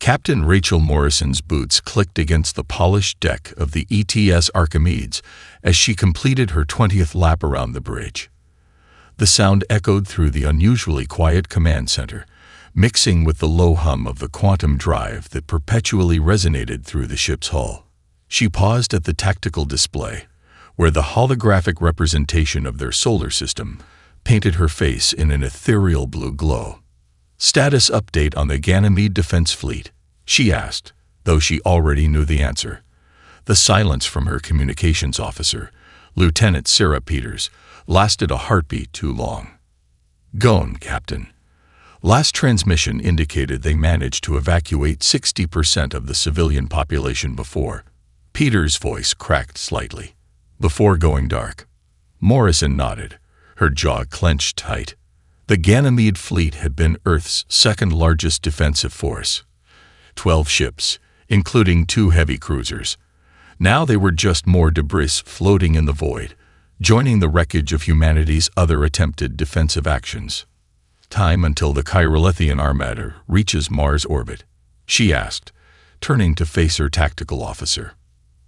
Captain Rachel Morrison's boots clicked against the polished deck of the ETS Archimedes as she completed her 20th lap around the bridge. The sound echoed through the unusually quiet command center, mixing with the low hum of the quantum drive that perpetually resonated through the ship's hull. She paused at the tactical display, where the holographic representation of their solar system painted her face in an ethereal blue glow. "Status update on the Ganymede Defense Fleet," she asked, though she already knew the answer. The silence from her communications officer, Lieutenant Sarah Peters, lasted a heartbeat too long. "Gone, Captain. Last transmission indicated they managed to evacuate 60% of the civilian population before." Peters' voice cracked slightly. "Before going dark." Morrison nodded, her jaw clenched tight. The Ganymede fleet had been Earth's second-largest defensive force. 12 ships, including 2 heavy cruisers. Now they were just more debris floating in the void, joining the wreckage of humanity's other attempted defensive actions. "Time until the Chirolithian Armada reaches Mars orbit?" she asked, turning to face her tactical officer.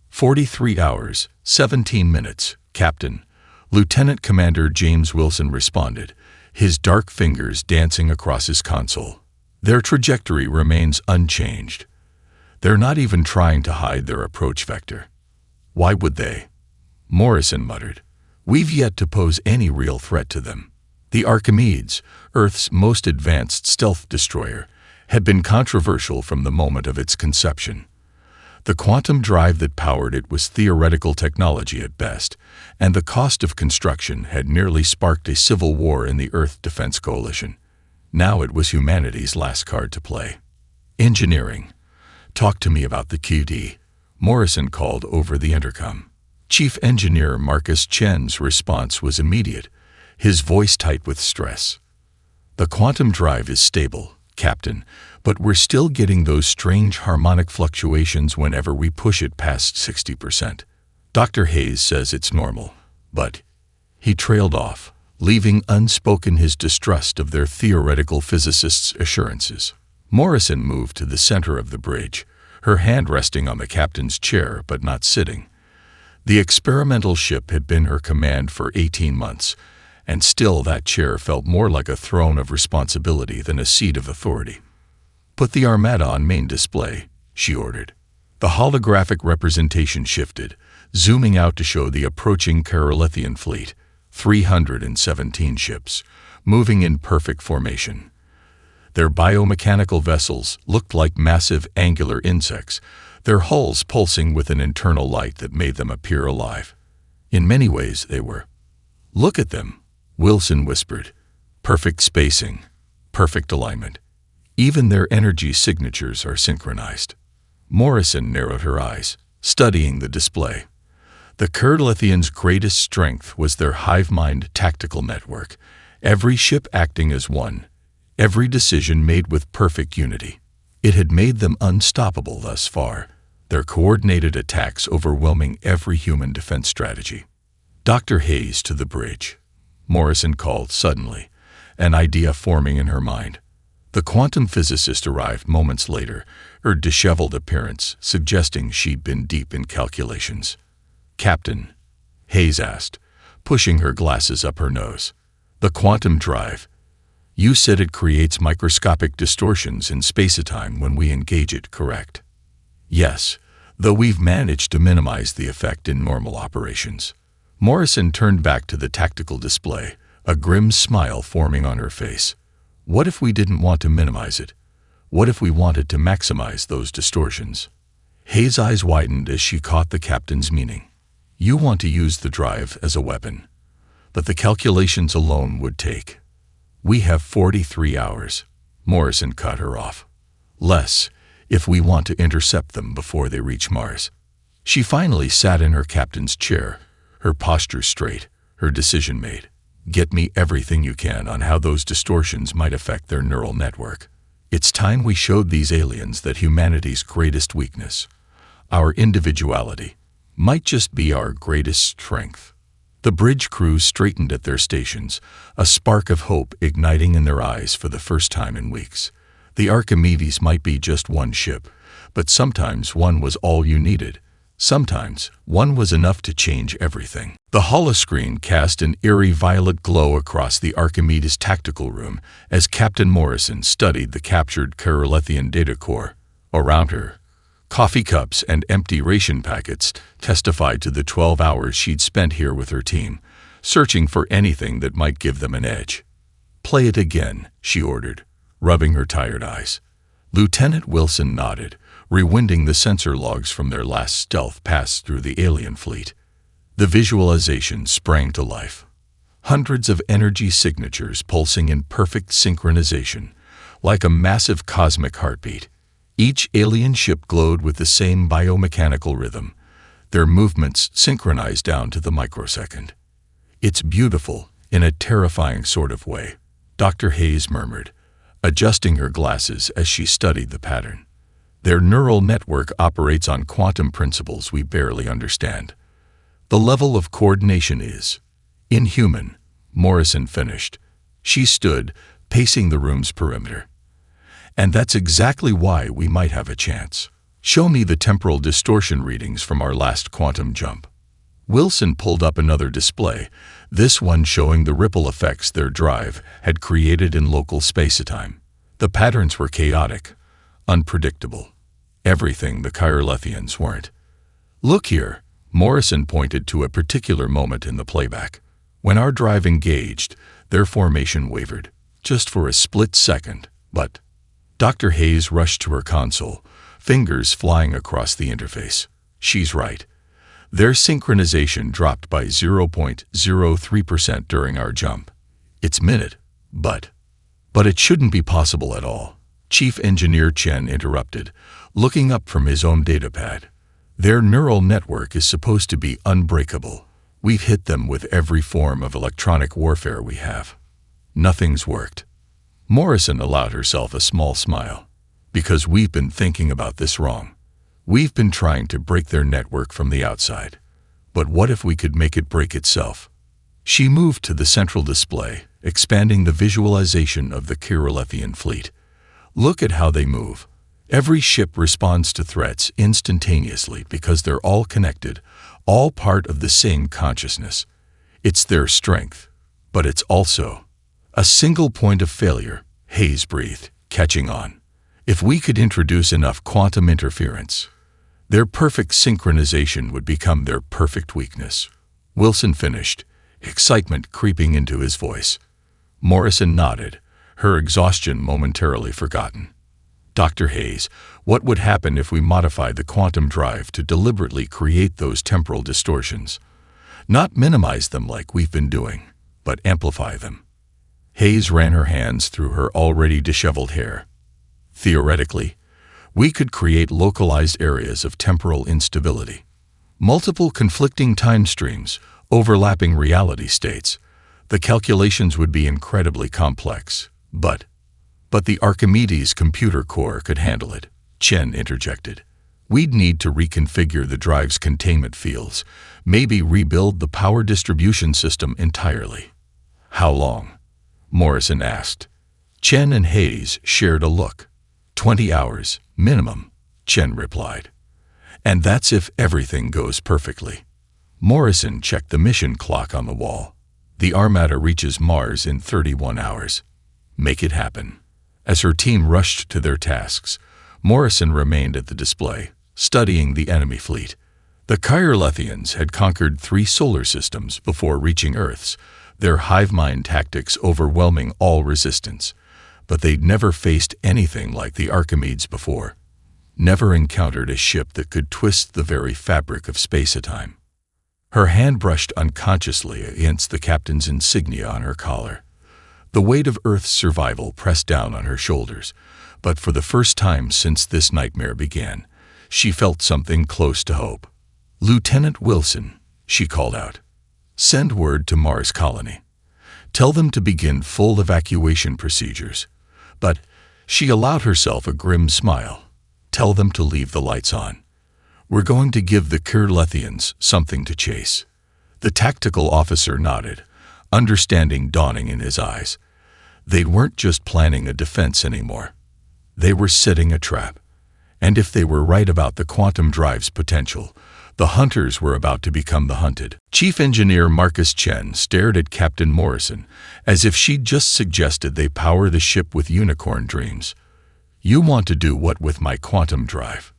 43 hours, 17 minutes, Captain," Lieutenant Commander James Wilson responded, his dark fingers dancing across his console. "Their trajectory remains unchanged. They're not even trying to hide their approach vector." "Why would they?" Morrison muttered. "We've yet to pose any real threat to them." The Archimedes, Earth's most advanced stealth destroyer, had been controversial from the moment of its conception. The quantum drive that powered it was theoretical technology at best, and the cost of construction had nearly sparked a civil war in the Earth Defense Coalition. Now it was humanity's last card to play. "Engineering. Talk to me about the QD," Morrison called over the intercom. Chief Engineer Marcus Chen's response was immediate, his voice tight with stress. "The quantum drive is stable, Captain, but we're still getting those strange harmonic fluctuations whenever we push it past 60%. Dr. Hayes says it's normal, but..." He trailed off, leaving unspoken his distrust of their theoretical physicists' assurances. Morrison moved to the center of the bridge, her hand resting on the captain's chair but not sitting. The experimental ship had been her command for 18 months, and still that chair felt more like a throne of responsibility than a seat of authority. "Put the Armada on main display," she ordered. The holographic representation shifted, zooming out to show the approaching Chirolithian fleet, 317 ships, moving in perfect formation. Their biomechanical vessels looked like massive angular insects, their hulls pulsing with an internal light that made them appear alive. In many ways they were. "Look at them," Wilson whispered. "Perfect spacing, perfect alignment. Even their energy signatures are synchronized." Morrison narrowed her eyes, studying the display. The Chirolithians' greatest strength was their hive-mind tactical network, every ship acting as one, every decision made with perfect unity. It had made them unstoppable thus far, their coordinated attacks overwhelming every human defense strategy. "Dr. Hayes to the bridge," Morrison called suddenly, an idea forming in her mind. The quantum physicist arrived moments later, her disheveled appearance suggesting she'd been deep in calculations. "Captain," Hayes asked, pushing her glasses up her nose. "The quantum drive. You said it creates microscopic distortions in space-time when we engage it, correct?" "Yes, though we've managed to minimize the effect in normal operations." Morrison turned back to the tactical display, a grim smile forming on her face. "What if we didn't want to minimize it? What if we wanted to maximize those distortions?" Hayes' eyes widened as she caught the captain's meaning. "You want to use the drive as a weapon, but the calculations alone would take..." "We have 43 hours, Morrison cut her off. "Less, if we want to intercept them before they reach Mars." She finally sat in her captain's chair, her posture straight, her decision made. "Get me everything you can on how those distortions might affect their neural network. It's time we showed these aliens that humanity's greatest weakness, our individuality, might just be our greatest strength." The bridge crew straightened at their stations, a spark of hope igniting in their eyes for the first time in weeks. The Archimedes might be just one ship, but sometimes one was all you needed. Sometimes one was enough to change everything. The holoscreen cast an eerie violet glow across the Archimedes tactical room as Captain Morrison studied the captured Caerlethian data core. Around her, coffee cups and empty ration packets testified to the 12 hours she'd spent here with her team, searching for anything that might give them an edge. "Play it again," she ordered, rubbing her tired eyes. Lieutenant Wilson nodded, rewinding the sensor logs from their last stealth pass through the alien fleet. The visualization sprang to life. Hundreds of energy signatures pulsing in perfect synchronization, like a massive cosmic heartbeat. Each alien ship glowed with the same biomechanical rhythm, their movements synchronized down to the microsecond. "It's beautiful, in a terrifying sort of way," Dr. Hayes murmured, adjusting her glasses as she studied the pattern. "Their neural network operates on quantum principles we barely understand. The level of coordination is inhuman," Morrison finished. She stood, pacing the room's perimeter. "And that's exactly why we might have a chance. Show me the temporal distortion readings from our last quantum jump." Wilson pulled up another display, this one showing the ripple effects their drive had created in local space-time. The patterns were chaotic, unpredictable. Everything the Caerlethians weren't. "Look here," Morrison pointed to a particular moment in the playback. "When our drive engaged, their formation wavered, just for a split second, but—" Dr. Hayes rushed to her console, fingers flying across the interface. "She's right. Their synchronization dropped by 0.03% during our jump. It's minute, but it shouldn't be possible at all," Chief Engineer Chen interrupted, looking up from his own datapad. "Their neural network is supposed to be unbreakable. We've hit them with every form of electronic warfare we have. Nothing's worked." Morrison allowed herself a small smile. "Because we've been thinking about this wrong. We've been trying to break their network from the outside. But what if we could make it break itself?" She moved to the central display, expanding the visualization of the Caerlethian fleet. "Look at how they move. Every ship responds to threats instantaneously because they're all connected, all part of the same consciousness. It's their strength, but it's also a single point of failure," Hayes breathed, catching on. "If we could introduce enough quantum interference, their perfect synchronization would become their perfect weakness." Wilson finished, excitement creeping into his voice. Morrison nodded, her exhaustion momentarily forgotten. "Dr. Hayes, what would happen if we modified the quantum drive to deliberately create those temporal distortions? Not minimize them like we've been doing, but amplify them." Hayes ran her hands through her already disheveled hair. "Theoretically, we could create localized areas of temporal instability. Multiple conflicting time streams, overlapping reality states. The calculations would be incredibly complex, but the Archimedes computer core could handle it," Chen interjected. "We'd need to reconfigure the drive's containment fields, maybe rebuild the power distribution system entirely." "How long?" Morrison asked. Chen and Hayes shared a look. 20 hours, minimum," Chen replied. "And that's if everything goes perfectly." Morrison checked the mission clock on the wall. "The Armada reaches Mars in 31 hours. Make it happen." As her team rushed to their tasks, Morrison remained at the display, studying the enemy fleet. The Caerlethians had conquered 3 solar systems before reaching Earth's, their hive mind tactics overwhelming all resistance. But they'd never faced anything like the Archimedes before, never encountered a ship that could twist the very fabric of space-time. Her hand brushed unconsciously against the captain's insignia on her collar. The weight of Earth's survival pressed down on her shoulders, but for the first time since this nightmare began, she felt something close to hope. "Lieutenant Wilson," she called out, "send word to Mars Colony. Tell them to begin full evacuation procedures." But she allowed herself a grim smile. "Tell them to leave the lights on. We're going to give the Caerlethians something to chase." The tactical officer nodded, understanding dawning in his eyes. They weren't just planning a defense anymore. They were setting a trap. And if they were right about the quantum drive's potential, the hunters were about to become the hunted. Chief Engineer Marcus Chen stared at Captain Morrison as if she'd just suggested they power the ship with unicorn dreams. You want to do what with my quantum drive?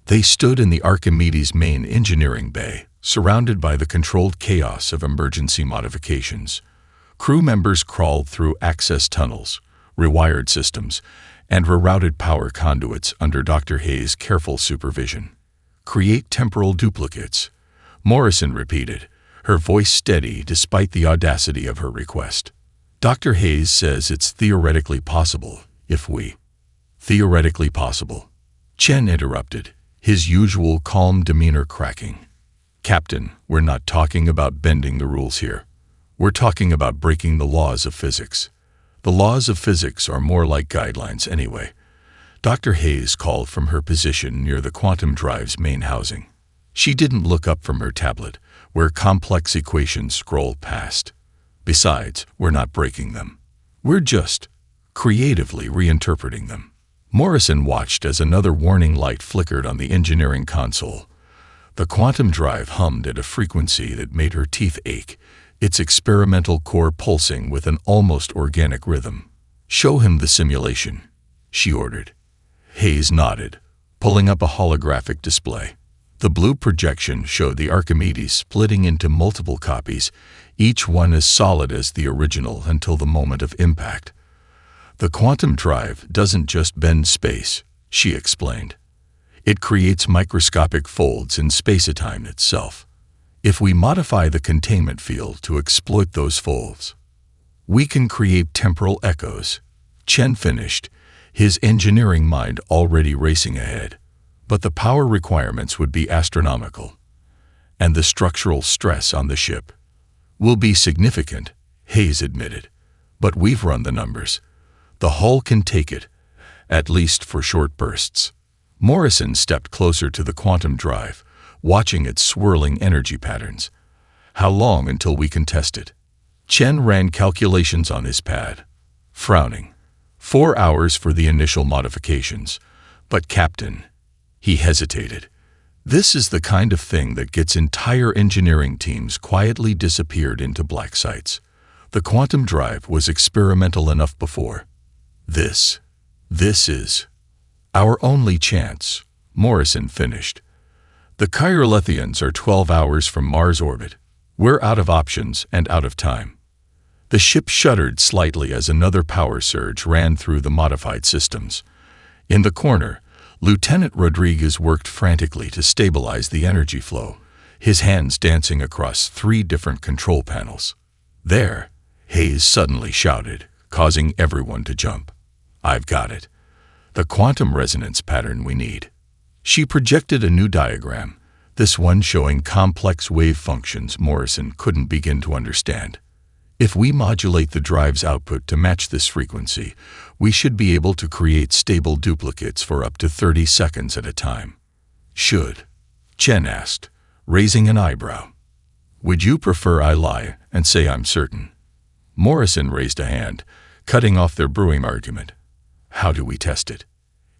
They stood in the Archimedes main engineering bay, surrounded by the controlled chaos of emergency modifications. Crew members crawled through access tunnels, rewired systems, and rerouted power conduits under Dr. Hayes' careful supervision. Create temporal duplicates, Morrison repeated, her voice steady despite the audacity of her request. Dr. Hayes says it's theoretically possible if we... Theoretically possible. Chen interrupted, his usual calm demeanor cracking. Captain, we're not talking about bending the rules here. We're talking about breaking the laws of physics. The laws of physics are more like guidelines anyway. Dr. Hayes called from her position near the quantum drive's main housing. She didn't look up from her tablet, where complex equations scrolled past. Besides, we're not breaking them. We're just creatively reinterpreting them. Morrison watched as another warning light flickered on the engineering console. The quantum drive hummed at a frequency that made her teeth ache, its experimental core pulsing with an almost organic rhythm. Show him the simulation, she ordered. Hayes nodded, pulling up a holographic display. The blue projection showed the Archimedes splitting into multiple copies, each one as solid as the original until the moment of impact. The quantum drive doesn't just bend space, she explained. It creates microscopic folds in space-time itself. If we modify the containment field to exploit those folds, we can create temporal echoes. Chen finished, his engineering mind already racing ahead. But the power requirements would be astronomical. And the structural stress on the ship will be significant, Hayes admitted. But we've run the numbers. The hull can take it, at least for short bursts. Morrison stepped closer to the quantum drive, watching its swirling energy patterns. How long until we can test it? Chen ran calculations on his pad, frowning. 4 hours for the initial modifications. But Captain, he hesitated. This is the kind of thing that gets entire engineering teams quietly disappeared into black sites. The quantum drive was experimental enough before. This is our only chance, Morrison finished. The Chirolithians are 12 hours from Mars orbit. We're out of options and out of time. The ship shuddered slightly as another power surge ran through the modified systems. In the corner, Lieutenant Rodriguez worked frantically to stabilize the energy flow, his hands dancing across 3 different control panels. There, Hayes suddenly shouted, causing everyone to jump. I've got it. The quantum resonance pattern we need. She projected a new diagram, this one showing complex wave functions Morrison couldn't begin to understand. If we modulate the drive's output to match this frequency, we should be able to create stable duplicates for up to 30 seconds at a time. Should? Chen asked, raising an eyebrow. Would you prefer I lie and say I'm certain? Morrison raised a hand, cutting off their brewing argument. How do we test it?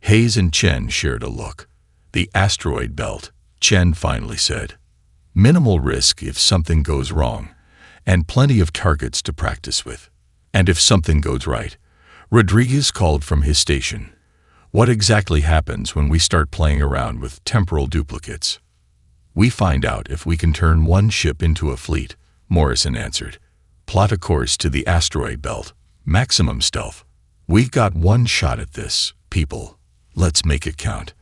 Hayes and Chen shared a look. The asteroid belt, Chen finally said. Minimal risk if something goes wrong, and plenty of targets to practice with. And if something goes right, Rodriguez called from his station. What exactly happens when we start playing around with temporal duplicates? We find out if we can turn one ship into a fleet, Morrison answered. Plot a course to the asteroid belt. Maximum stealth. We've got one shot at this, people. Let's make it count.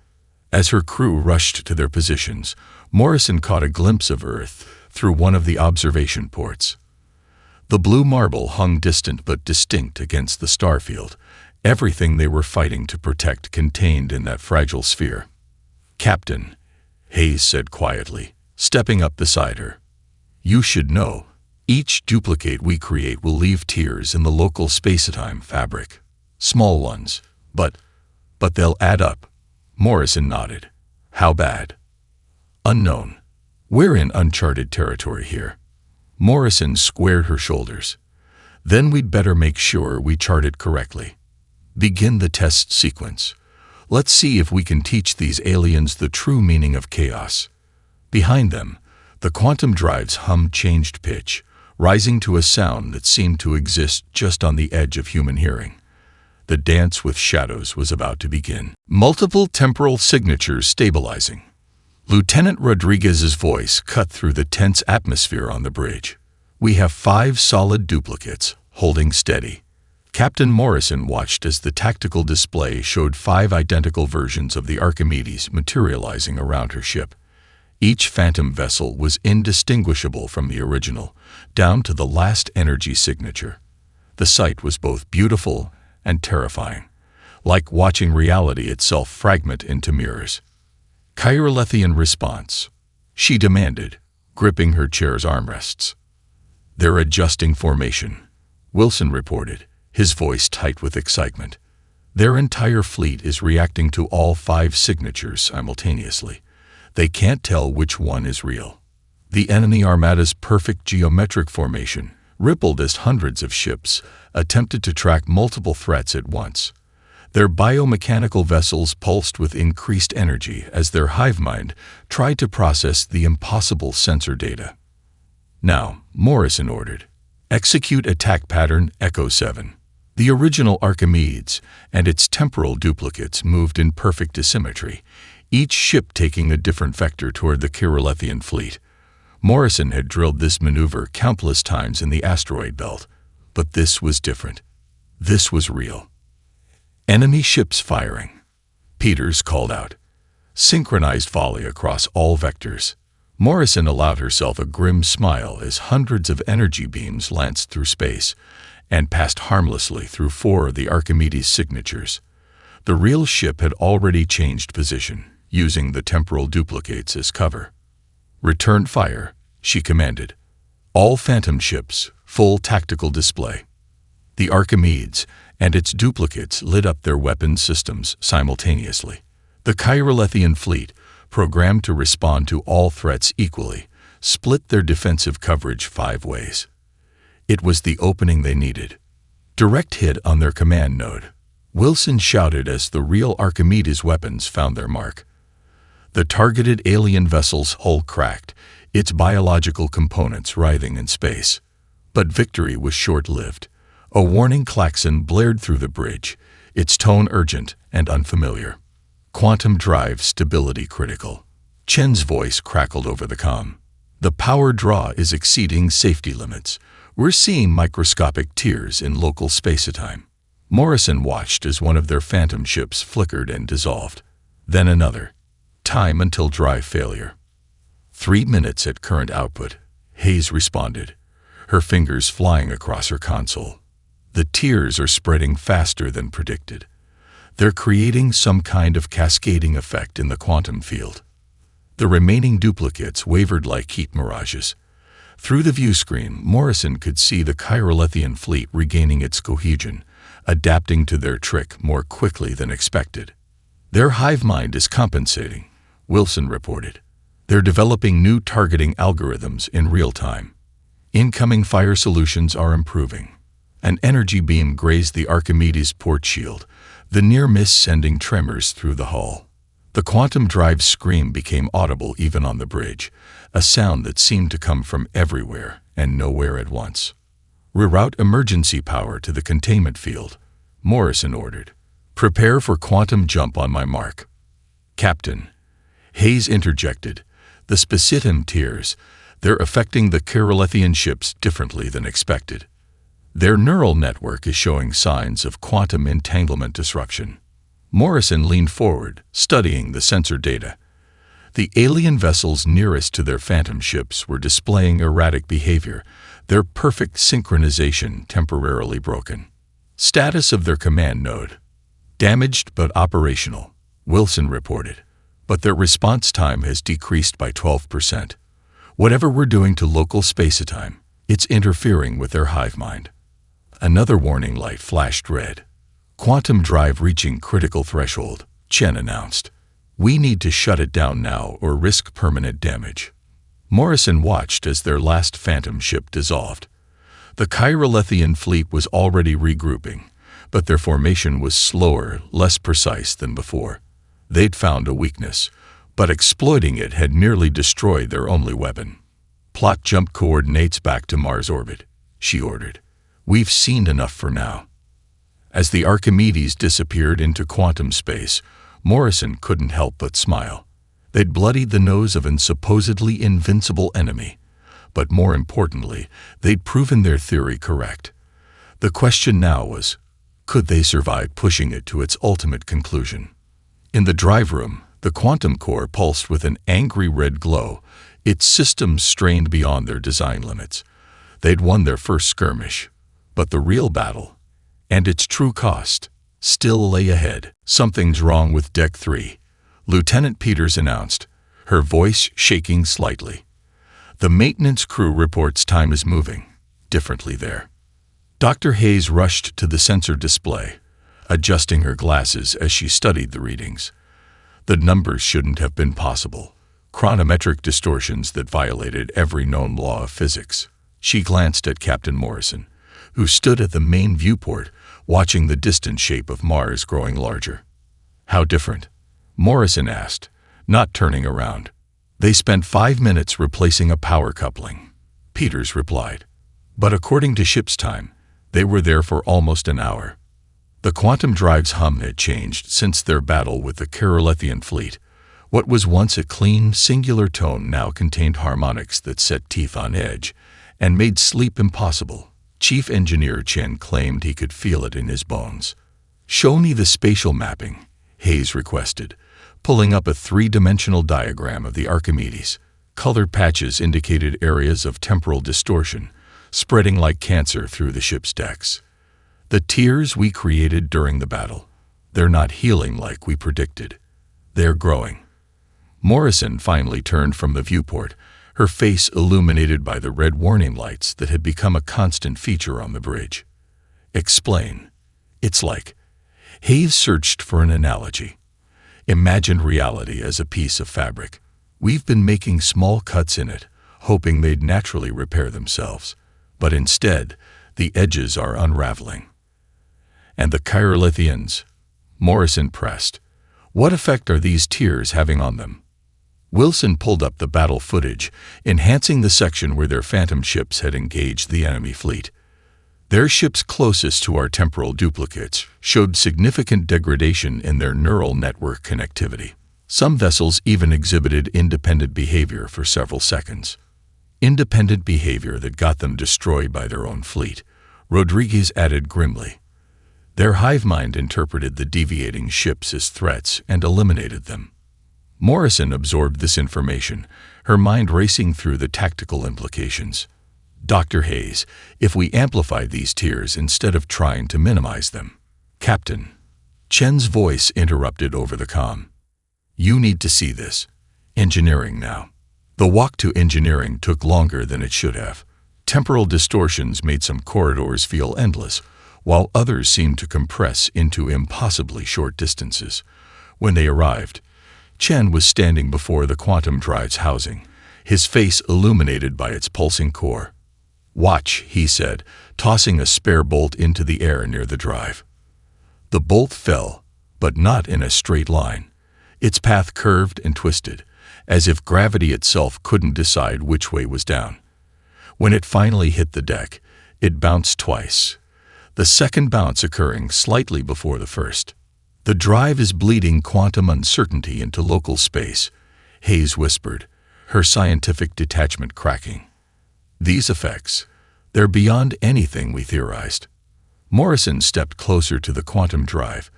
As her crew rushed to their positions, Morrison caught a glimpse of Earth through one of the observation ports. The blue marble hung distant but distinct against the starfield, everything they were fighting to protect contained in that fragile sphere. Captain, Hayes said quietly, stepping up beside her. You should know, each duplicate we create will leave tears in the local space-time fabric. Small ones, but they'll add up. Morrison nodded. How bad? Unknown. We're in uncharted territory here. Morrison squared her shoulders. Then we'd better make sure we chart it correctly. Begin the test sequence. Let's see if we can teach these aliens the true meaning of chaos. Behind them, the quantum drive's hum changed pitch, rising to a sound that seemed to exist just on the edge of human hearing. The dance with shadows was about to begin. Multiple temporal signatures stabilizing. Lieutenant Rodriguez's voice cut through the tense atmosphere on the bridge. We have 5 solid duplicates, holding steady. Captain Morrison watched as the tactical display showed 5 identical versions of the Archimedes materializing around her ship. Each phantom vessel was indistinguishable from the original, down to the last energy signature. The sight was both beautiful and terrifying, like watching reality itself fragment into mirrors. Chirolithian response, she demanded, gripping her chair's armrests. They're adjusting formation, Wilson reported, his voice tight with excitement. Their entire fleet is reacting to all 5 signatures simultaneously. They can't tell which one is real. The enemy armada's perfect geometric formation rippled as hundreds of ships attempted to track multiple threats at once. Their biomechanical vessels pulsed with increased energy as their hive mind tried to process the impossible sensor data. Now, Morrison ordered, execute attack pattern Echo 7. The original Archimedes and its temporal duplicates moved in perfect asymmetry, each ship taking a different vector toward the Chirolithian fleet. Morrison had drilled this maneuver countless times in the asteroid belt, but this was different. This was real. Enemy ships firing. Peters called out. Synchronized volley across all vectors. Morrison allowed herself a grim smile as hundreds of energy beams lanced through space and passed harmlessly through 4 of the Archimedes signatures. The real ship had already changed position, using the temporal duplicates as cover. Return fire, she commanded. All phantom ships, full tactical display. The Archimedes and its duplicates lit up their weapons systems simultaneously. The Chirolithian fleet, programmed to respond to all threats equally, split their defensive coverage 5 ways. It was the opening they needed. Direct hit on their command node, Wilson shouted as the real Archimedes weapons found their mark. The targeted alien vessel's hull cracked, its biological components writhing in space. But victory was short-lived. A warning klaxon blared through the bridge, its tone urgent and unfamiliar. Quantum drive stability critical. Chen's voice crackled over the comm. The power draw is exceeding safety limits. We're seeing microscopic tears in local space-time. Morrison watched as one of their phantom ships flickered and dissolved. Then another. Time until drive failure. 3 minutes at current output, Hayes responded, her fingers flying across her console. The tears are spreading faster than predicted. They're creating some kind of cascading effect in the quantum field. The remaining duplicates wavered like heat mirages. Through the view screen, Morrison could see the Chirolithian fleet regaining its cohesion, adapting to their trick more quickly than expected. Their hive mind is compensating, Wilson reported. They're developing new targeting algorithms in real time. Incoming fire solutions are improving. An energy beam grazed the Archimedes port shield, the near miss sending tremors through the hull. The quantum drive's scream became audible even on the bridge, a sound that seemed to come from everywhere and nowhere at once. Reroute emergency power to the containment field, Morrison ordered. Prepare for quantum jump on my mark. Captain, Hayes interjected, the Spicitum tears, they're affecting the Chirolithian ships differently than expected. Their neural network is showing signs of quantum entanglement disruption. Morrison leaned forward, studying the sensor data. The alien vessels nearest to their phantom ships were displaying erratic behavior, their perfect synchronization temporarily broken. Status of their command node. Damaged but operational, Wilson reported. But their response time has decreased by 12%. Whatever we're doing to local space-time, it's interfering with their hive mind. Another warning light flashed red. Quantum drive reaching critical threshold, Chen announced. We need to shut it down now or risk permanent damage. Morrison watched as their last phantom ship dissolved. The Chirolithian fleet was already regrouping, but their formation was slower, less precise than before. They'd found a weakness, but exploiting it had nearly destroyed their only weapon. "Plot jump coordinates back to Mars orbit," she ordered. "We've seen enough for now." As the Archimedes disappeared into quantum space, Morrison couldn't help but smile. They'd bloodied the nose of a supposedly invincible enemy, but more importantly, they'd proven their theory correct. The question now was, could they survive pushing it to its ultimate conclusion? In the drive room, the quantum core pulsed with an angry red glow, its systems strained beyond their design limits. They'd won their first skirmish, but the real battle, and its true cost, still lay ahead. "Something's wrong with Deck 3, Lieutenant Peters announced, her voice shaking slightly. "The maintenance crew reports time is moving differently there." Dr. Hayes rushed to the sensor display, adjusting her glasses as she studied the readings. The numbers shouldn't have been possible. Chronometric distortions that violated every known law of physics. She glanced at Captain Morrison, who stood at the main viewport, watching the distant shape of Mars growing larger. "How different?" Morrison asked, not turning around. "They spent 5 minutes replacing a power coupling," Peters replied. "But according to ship's time, they were there for almost an hour." The quantum drive's hum had changed since their battle with the Kerolithian fleet. What was once a clean, singular tone now contained harmonics that set teeth on edge and made sleep impossible. Chief Engineer Chen claimed he could feel it in his bones. "Show me the spatial mapping," Hayes requested, pulling up a 3-dimensional diagram of the Archimedes. Colored patches indicated areas of temporal distortion, spreading like cancer through the ship's decks. "The tears we created during the battle. They're not healing like we predicted. They're growing." Morrison finally turned from the viewport, her face illuminated by the red warning lights that had become a constant feature on the bridge. "Explain." "It's like..." Hayes searched for an analogy. "Imagined reality as a piece of fabric. We've been making small cuts in it, hoping they'd naturally repair themselves. But instead, the edges are unraveling." "And the Kerolithians?" Morrison pressed. "What effect are these tears having on them?" Wilson pulled up the battle footage, enhancing the section where their phantom ships had engaged the enemy fleet. Their ships closest to our temporal duplicates showed significant degradation in their neural network connectivity. Some vessels even exhibited independent behavior for several seconds. Independent behavior that got them destroyed by their own fleet, Rodriguez added grimly. Their hive mind interpreted the deviating ships as threats and eliminated them. Morrison absorbed this information, her mind racing through the tactical implications. "Dr. Hayes, if we amplify these tears instead of trying to minimize them..." "Captain," Chen's voice interrupted over the comm. "You need to see this. Engineering now." The walk to engineering took longer than it should have. Temporal distortions made some corridors feel endless, while others seemed to compress into impossibly short distances. When they arrived, Chen was standing before the quantum drive's housing, his face illuminated by its pulsing core. "Watch," he said, tossing a spare bolt into the air near the drive. The bolt fell, but not in a straight line. Its path curved and twisted, as if gravity itself couldn't decide which way was down. When it finally hit the deck, it bounced twice, the second bounce occurring slightly before the first. "The drive is bleeding quantum uncertainty into local space," Hayes whispered, her scientific detachment cracking. "These effects, they're beyond anything we theorized." Morrison stepped closer to the quantum drive,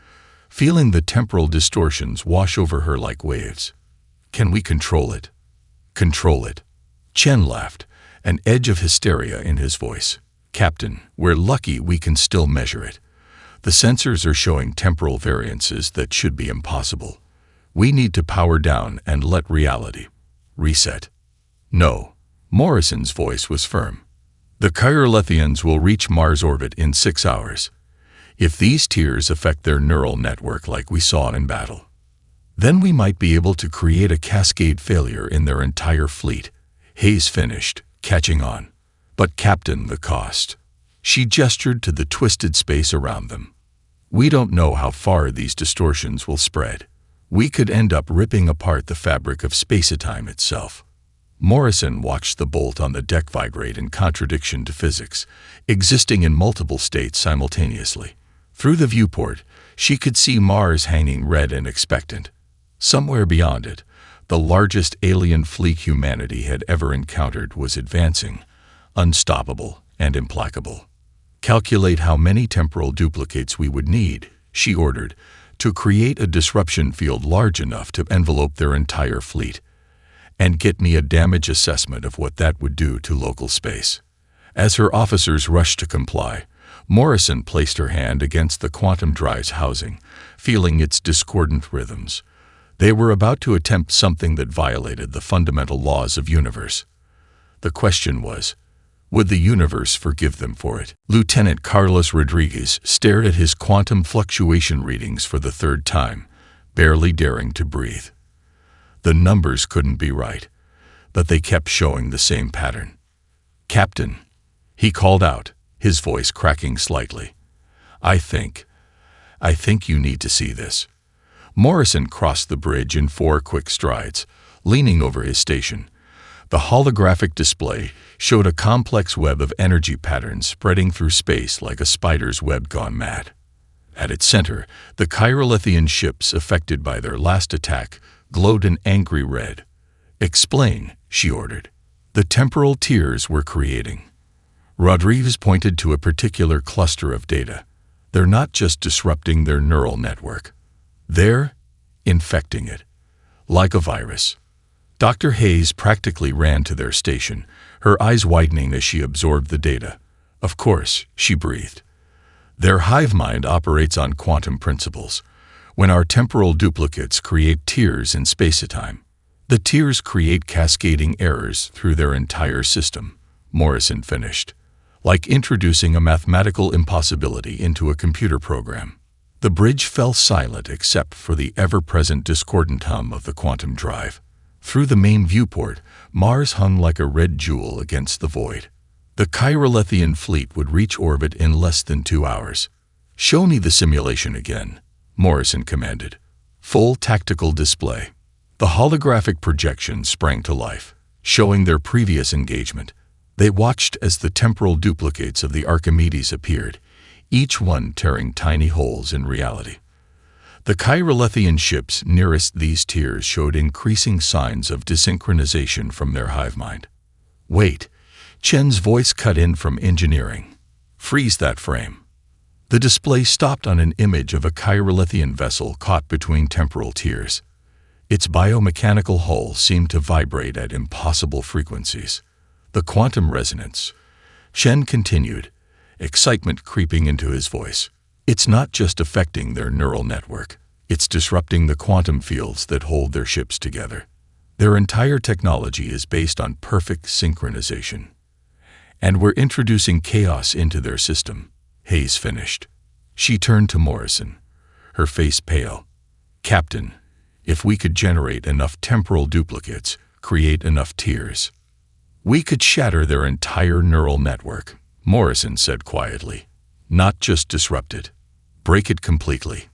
feeling the temporal distortions wash over her like waves. "Can we control it?" "Control it?" Chen laughed, an edge of hysteria in his voice. "Captain, we're lucky we can still measure it. The sensors are showing temporal variances that should be impossible. We need to power down and let reality reset." "No." Morrison's voice was firm. "The Kerolithians will reach Mars orbit in 6 hours. If these tears affect their neural network like we saw in battle, then we might be able to create a cascade failure in their entire fleet." Hayes finished, catching on. "But Captain, the cost." She gestured to the twisted space around them. We don't know how far these distortions will spread. We could end up ripping apart the fabric of space-time itself. Morrison watched the bolt on the deck vibrate in contradiction to physics, existing in multiple states simultaneously. Through the viewport, she could see Mars hanging red and expectant. Somewhere beyond it, the largest alien fleet humanity had ever encountered was advancing, unstoppable and implacable. Calculate how many temporal duplicates we would need, she ordered, to create a disruption field large enough to envelope their entire fleet. And get me a damage assessment of what that would do to local space. As her officers rushed to comply, Morrison placed her hand against the quantum drive's housing, feeling its discordant rhythms. They were about to attempt something that violated the fundamental laws of universe. The question was, would the universe forgive them for it? Lieutenant Carlos Rodriguez stared at his quantum fluctuation readings for the third time, barely daring to breathe. The numbers couldn't be right, but they kept showing the same pattern. "Captain," he called out, his voice cracking slightly. I think you need to see this." Morrison crossed the bridge in 4 quick strides, leaning over his station. The holographic display showed a complex web of energy patterns spreading through space like a spider's web gone mad. At its center, the Chirolithian ships affected by their last attack glowed an angry red. "Explain," she ordered. The temporal tiers were creating. Rodriguez pointed to a particular cluster of data. They're not just disrupting their neural network. They're infecting it. Like a virus. Dr. Hayes practically ran to their station, her eyes widening as she absorbed the data. "Of course," she breathed. "Their hive mind operates on quantum principles. When our temporal duplicates create tiers in space-time, the tiers create cascading errors through their entire system," Morrison finished, "like introducing a mathematical impossibility into a computer program." The bridge fell silent except for the ever-present discordant hum of the quantum drive. Through the main viewport, Mars hung like a red jewel against the void. The Chirolithian fleet would reach orbit in less than 2 hours. "Show me the simulation again," Morrison commanded. Full tactical display. The holographic projection sprang to life, showing their previous engagement. They watched as the temporal duplicates of the Archimedes appeared, each one tearing tiny holes in reality. The Chirolithian ships nearest these tiers showed increasing signs of desynchronization from their hive mind. "Wait," Chen's voice cut in from engineering. "Freeze that frame." The display stopped on an image of a Chirolithian vessel caught between temporal tiers. Its biomechanical hull seemed to vibrate at impossible frequencies. "The quantum resonance," Chen continued, excitement creeping into his voice. "It's not just affecting their neural network. It's disrupting the quantum fields that hold their ships together. Their entire technology is based on perfect synchronization. And we're introducing chaos into their system," Hayes finished. She turned to Morrison, her face pale. "Captain, if we could generate enough temporal duplicates, create enough tiers, we could shatter their entire neural network," Morrison said quietly. "Not just disrupt it. Break it completely."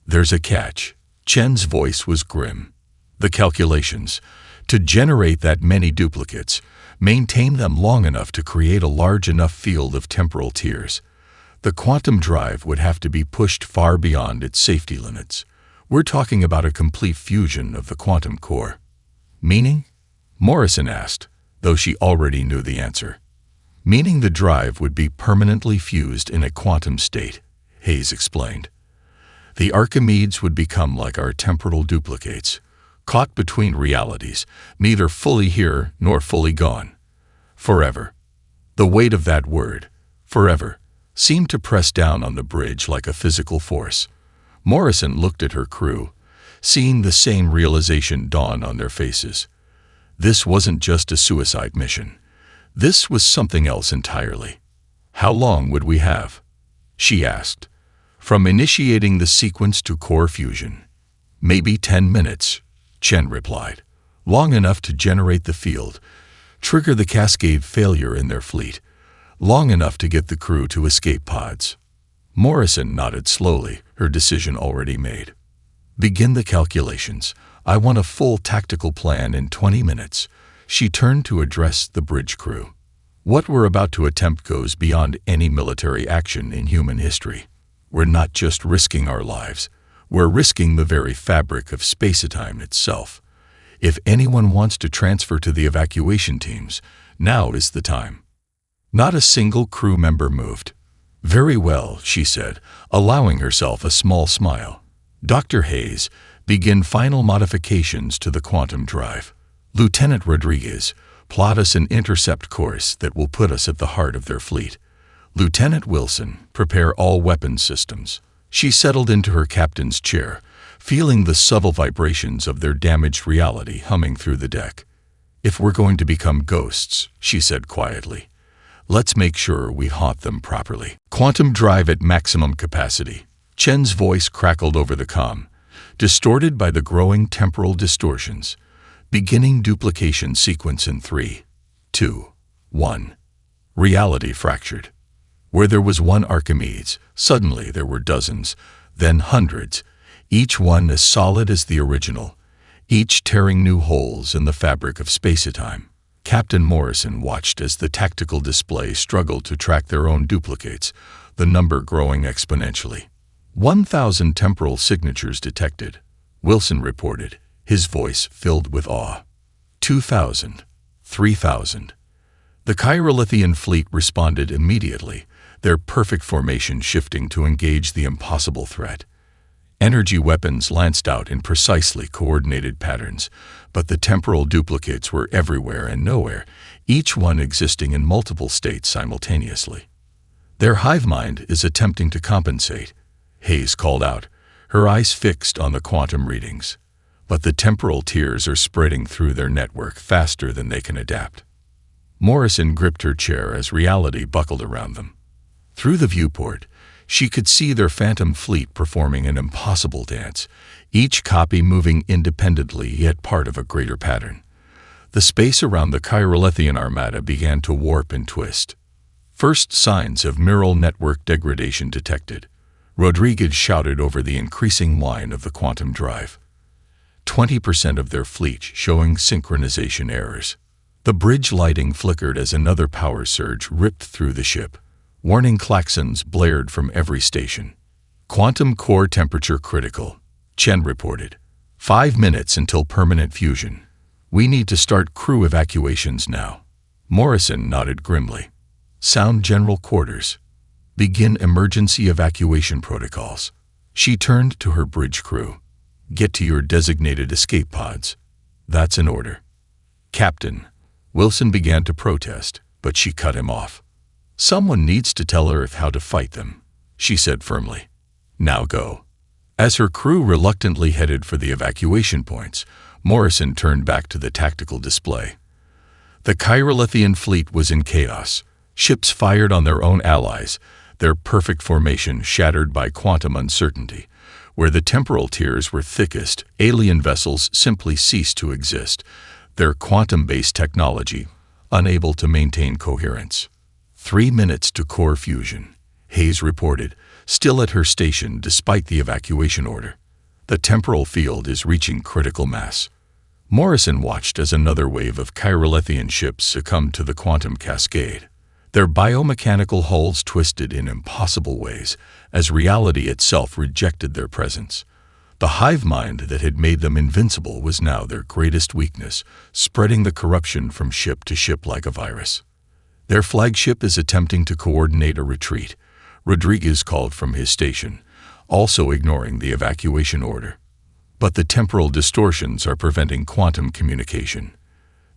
"There's a catch." Chen's voice was grim. "The calculations. To generate that many duplicates, maintain them long enough to create a large enough field of temporal tiers. The quantum drive would have to be pushed far beyond its safety limits. We're talking about a complete fusion of the quantum core." "Meaning?" Morrison asked, though she already knew the answer. "Meaning the drive would be permanently fused in a quantum state," Hayes explained. "The Archimedes would become like our temporal duplicates, caught between realities, neither fully here nor fully gone. Forever." The weight of that word, forever, seemed to press down on the bridge like a physical force. Morrison looked at her crew, seeing the same realization dawn on their faces. This wasn't just a suicide mission. This was something else entirely. "How long would we have?" she asked. "From initiating the sequence to core fusion." "Maybe 10 minutes, Chen replied. "Long enough to generate the field, trigger the cascade failure in their fleet, long enough to get the crew to escape pods." Morrison nodded slowly, her decision already made. Begin the calculations. I want a full tactical plan in 20 minutes. She turned to address the bridge crew. What we're about to attempt goes beyond any military action in human history. We're not just risking our lives. We're risking the very fabric of space-time itself. If anyone wants to transfer to the evacuation teams, now is the time. Not a single crew member moved. Very well, she said, allowing herself a small smile. Dr. Hayes, begin final modifications to the quantum drive. Lieutenant Rodriguez, plot us an intercept course that will put us at the heart of their fleet. Lieutenant Wilson, prepare all weapon systems. She settled into her captain's chair, feeling the subtle vibrations of their damaged reality humming through the deck. If we're going to become ghosts, she said quietly, let's make sure we haunt them properly. Quantum drive at maximum capacity. Chen's voice crackled over the comm, distorted by the growing temporal distortions. Beginning duplication sequence in 3, 2, 1. Reality fractured. Where there was one Archimedes, suddenly there were dozens, then hundreds, each one as solid as the original, each tearing new holes in the fabric of space-time. Captain Morrison watched as the tactical display struggled to track their own duplicates, the number growing exponentially. 1,000 temporal signatures detected, Wilson reported, his voice filled with awe. 2,000, 3,000. The Chirolithian fleet responded immediately, their perfect formation shifting to engage the impossible threat. Energy weapons lanced out in precisely coordinated patterns, but the temporal duplicates were everywhere and nowhere, each one existing in multiple states simultaneously. Their hive mind is attempting to compensate, Hayes called out, her eyes fixed on the quantum readings. But the temporal tiers are spreading through their network faster than they can adapt. Morrison gripped her chair as reality buckled around them. Through the viewport, she could see their phantom fleet performing an impossible dance, each copy moving independently yet part of a greater pattern. The space around the Chirolithian Armada began to warp and twist. First signs of neural network degradation detected. Rodriguez shouted over the increasing whine of the quantum drive. 20% of their fleet showing synchronization errors. The bridge lighting flickered as another power surge ripped through the ship. Warning klaxons blared from every station. Quantum core temperature critical, Chen reported. 5 minutes until permanent fusion. We need to start crew evacuations now. Morrison nodded grimly. Sound general quarters. Begin emergency evacuation protocols. She turned to her bridge crew. Get to your designated escape pods. That's an order. Captain. Wilson began to protest, but she cut him off. Someone needs to tell Earth how to fight them, she said firmly. Now go. As her crew reluctantly headed for the evacuation points, Morrison turned back to the tactical display. The Chirolithian fleet was in chaos. Ships fired on their own allies, their perfect formation shattered by quantum uncertainty. Where the temporal tiers were thickest, alien vessels simply ceased to exist, their quantum-based technology unable to maintain coherence. 3 minutes to core fusion, Hayes reported, still at her station despite the evacuation order. The temporal field is reaching critical mass. Morrison watched as another wave of Chirolithian ships succumbed to the quantum cascade. Their biomechanical hulls twisted in impossible ways as reality itself rejected their presence. The hive mind that had made them invincible was now their greatest weakness, spreading the corruption from ship to ship like a virus. Their flagship is attempting to coordinate a retreat, Rodriguez called from his station, also ignoring the evacuation order. But the temporal distortions are preventing quantum communication.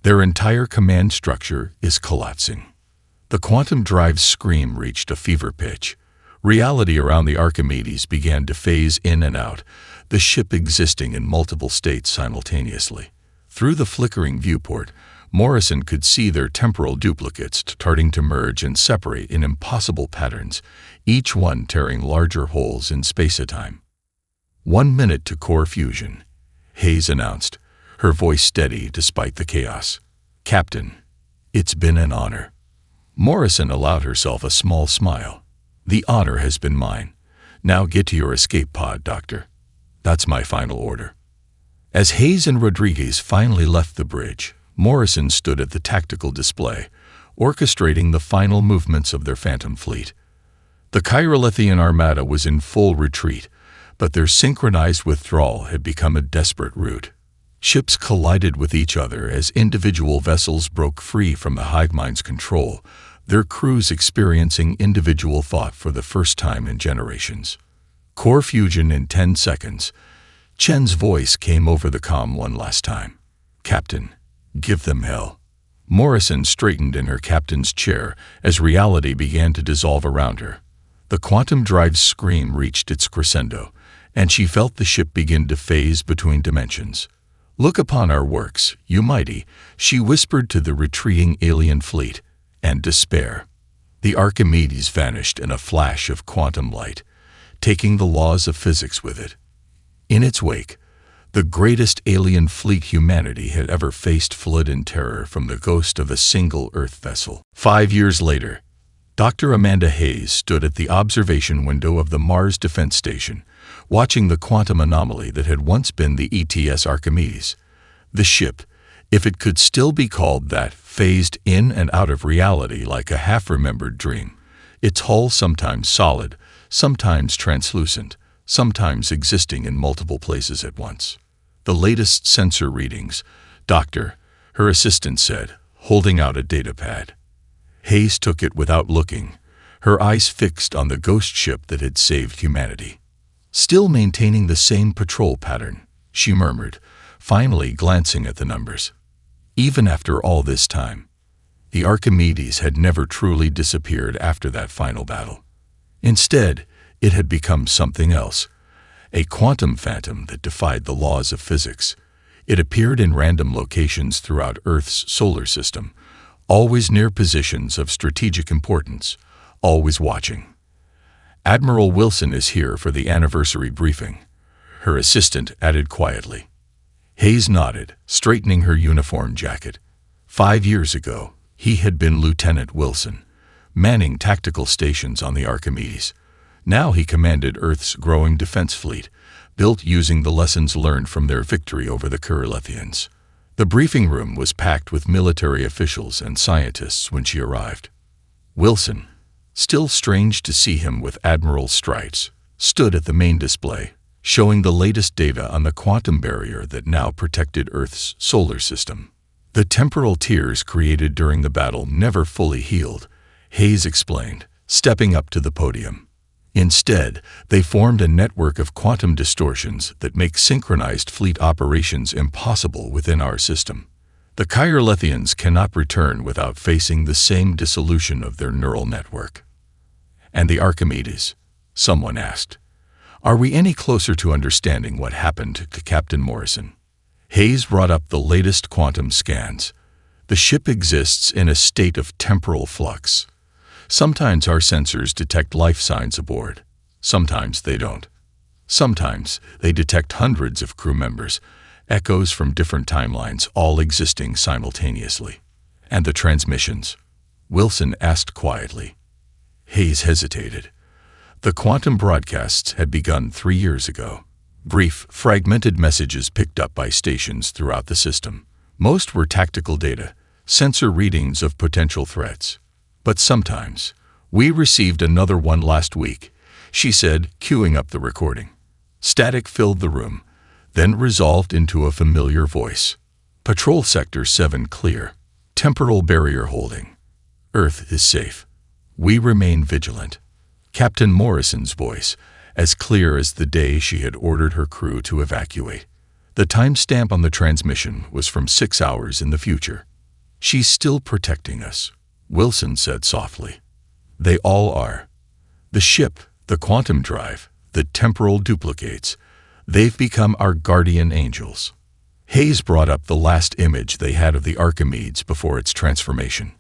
Their entire command structure is collapsing. The quantum drive's scream reached a fever pitch. Reality around the Archimedes began to phase in and out, the ship existing in multiple states simultaneously. Through the flickering viewport, Morrison could see their temporal duplicates starting to merge and separate in impossible patterns, each one tearing larger holes in space-time. 1 minute to core fusion, Hayes announced, her voice steady despite the chaos. Captain, it's been an honor. Morrison allowed herself a small smile. The honor has been mine. Now get to your escape pod, Doctor. That's my final order." As Hayes and Rodriguez finally left the bridge, Morrison stood at the tactical display, orchestrating the final movements of their Phantom fleet. The Chirolithian Armada was in full retreat, but their synchronized withdrawal had become a desperate rout. Ships collided with each other as individual vessels broke free from the hive mind's control, their crews experiencing individual thought for the first time in generations. Core fusion in 10 seconds. Chen's voice came over the comm one last time. "Captain, give them hell." Morrison straightened in her captain's chair as reality began to dissolve around her. The quantum drive's scream reached its crescendo, and she felt the ship begin to phase between dimensions. "Look upon our works, you mighty," she whispered to the retreating alien fleet, and despair. The Archimedes vanished in a flash of quantum light, taking the laws of physics with it. In its wake, the greatest alien fleet humanity had ever faced fled in terror from the ghost of a single Earth vessel. 5 years later, Dr. Amanda Hayes stood at the observation window of the Mars Defense Station, watching the quantum anomaly that had once been the ETS Archimedes. The ship, if it could still be called that, phased in and out of reality like a half-remembered dream, its hull sometimes solid, sometimes translucent, sometimes existing in multiple places at once. "The latest sensor readings, Doctor," her assistant said, holding out a data pad. Hayes took it without looking, her eyes fixed on the ghost ship that had saved humanity. "Still maintaining the same patrol pattern," she murmured, finally glancing at the numbers. Even after all this time, the Archimedes had never truly disappeared after that final battle. Instead, it had become something else, a quantum phantom that defied the laws of physics. It appeared in random locations throughout Earth's solar system, always near positions of strategic importance, always watching. "Admiral Wilson is here for the anniversary briefing," her assistant added quietly. Hayes nodded, straightening her uniform jacket. 5 years ago, he had been Lieutenant Wilson, manning tactical stations on the Archimedes. Now he commanded Earth's growing defense fleet, built using the lessons learned from their victory over the Chirolithians. The briefing room was packed with military officials and scientists when she arrived. Wilson, still strange to see him with admiral stripes, stood at the main display, showing the latest data on the quantum barrier that now protected Earth's solar system. "The temporal tears created during the battle never fully healed," Hayes explained, stepping up to the podium. "Instead, they formed a network of quantum distortions that make synchronized fleet operations impossible within our system. The Chirolithians cannot return without facing the same dissolution of their neural network." "And the Archimedes?" someone asked. "Are we any closer to understanding what happened to Captain Morrison?" Hayes brought up the latest quantum scans. "The ship exists in a state of temporal flux. Sometimes our sensors detect life signs aboard. Sometimes they don't. Sometimes they detect hundreds of crew members, echoes from different timelines, all existing simultaneously." "And the transmissions?" Wilson asked quietly. Hayes hesitated. The quantum broadcasts had begun 3 years ago. Brief, fragmented messages picked up by stations throughout the system. Most were tactical data, sensor readings of potential threats. "But sometimes, we received another one last week," she said, queuing up the recording. Static filled the room, then resolved into a familiar voice. "Patrol Sector 7 clear. Temporal barrier holding. Earth is safe. We remain vigilant." Captain Morrison's voice, as clear as the day she had ordered her crew to evacuate. The timestamp on the transmission was from 6 hours in the future. "She's still protecting us," Wilson said softly. "They all are. The ship, the quantum drive, the temporal duplicates, they've become our guardian angels." Hayes brought up the last image they had of the Archimedes before its transformation.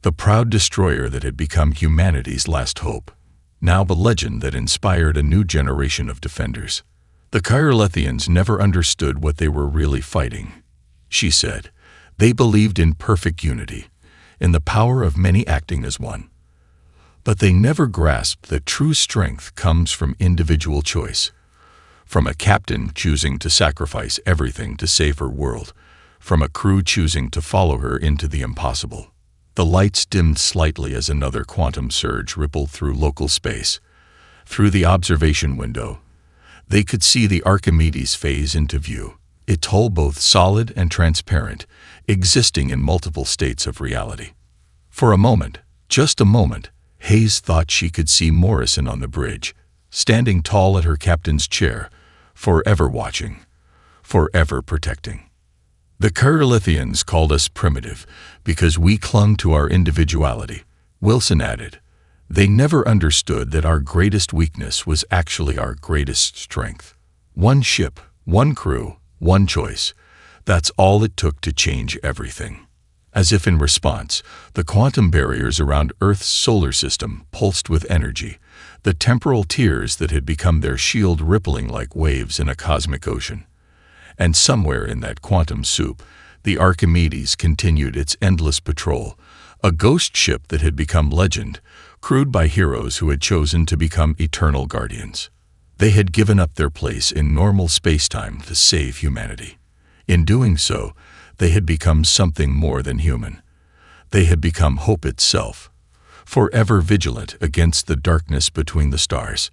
The proud destroyer that had become humanity's last hope. Now the legend that inspired a new generation of defenders. "The Chirolithians never understood what they were really fighting," she said. "They believed in perfect unity, in the power of many acting as one. But they never grasped that true strength comes from individual choice. From a captain choosing to sacrifice everything to save her world, from a crew choosing to follow her into the impossible. The lights dimmed slightly as another quantum surge rippled through local space. Through the observation window, they could see the Archimedes phase into view, its hull both solid and transparent, existing in multiple states of reality. For a moment, just a moment, Hayes thought she could see Morrison on the bridge, standing tall at her captain's chair, forever watching, forever protecting. The Kerlithians called us primitive because we clung to our individuality, Wilson added. They never understood that our greatest weakness was actually our greatest strength. One ship, one crew, one choice. That's all it took to change everything. As if in response, the quantum barriers around Earth's solar system pulsed with energy, the temporal tiers that had become their shield rippling like waves in a cosmic ocean. And somewhere in that quantum soup, the Archimedes continued its endless patrol, a ghost ship that had become legend, crewed by heroes who had chosen to become eternal guardians. They had given up their place in normal spacetime to save humanity. In doing so, they had become something more than human. They had become hope itself, forever vigilant against the darkness between the stars.